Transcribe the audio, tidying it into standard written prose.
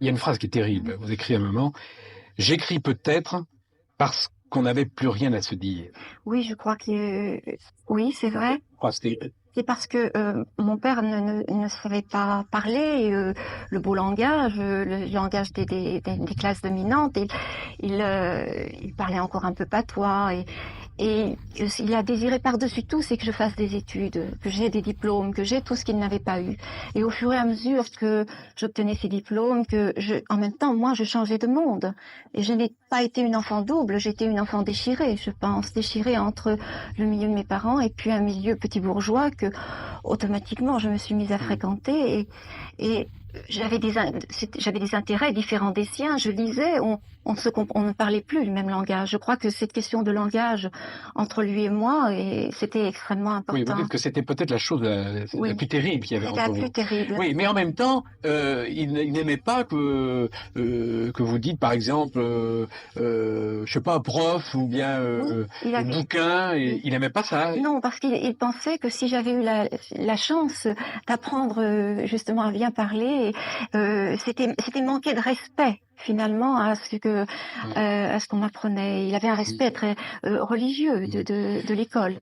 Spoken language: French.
Il y a une phrase qui est terrible. Vous écrivez à un moment: «J'écris peut-être parce qu'on n'avait plus rien à se dire». Oui, je crois que oui, c'est vrai. Phrase C'est parce que, mon père ne savait pas parler, le beau langage, le langage des classes dominantes. Il parlait encore un peu patois et il a désiré par-dessus tout, c'est que je fasse des études, que j'ai des diplômes, que j'ai tout ce qu'il n'avait pas eu. Et au fur et à mesure que j'obtenais ces diplômes, en même temps, moi, je changeais de monde. Et je n'ai pas été une enfant double, j'étais une enfant déchirée, je pense, déchirée entre le milieu de mes parents et puis un milieu petit bourgeois que, automatiquement, je me suis mise à fréquenter et j'avais des intérêts différents des siens. Je lisais, on ne parlait plus le même langage. Je crois que cette question de langage entre lui et moi, c'était extrêmement Oui, vous important. dites que c'était peut-être la chose la Oui, plus terrible qu'il y avait c'était la entre vous. plus terrible. Oui, mais en même temps, il n'aimait pas que vous dites, par exemple, je sais pas, prof ou bien Oui, bouquin. Et il- il n'aimait pas ça. non, parce qu'il pensait que si j'avais eu la chance d'apprendre justement à bien parler, c'était manquer de respect finalement à ce qu'on m'apprenait. Il avait un respect très religieux de l'école.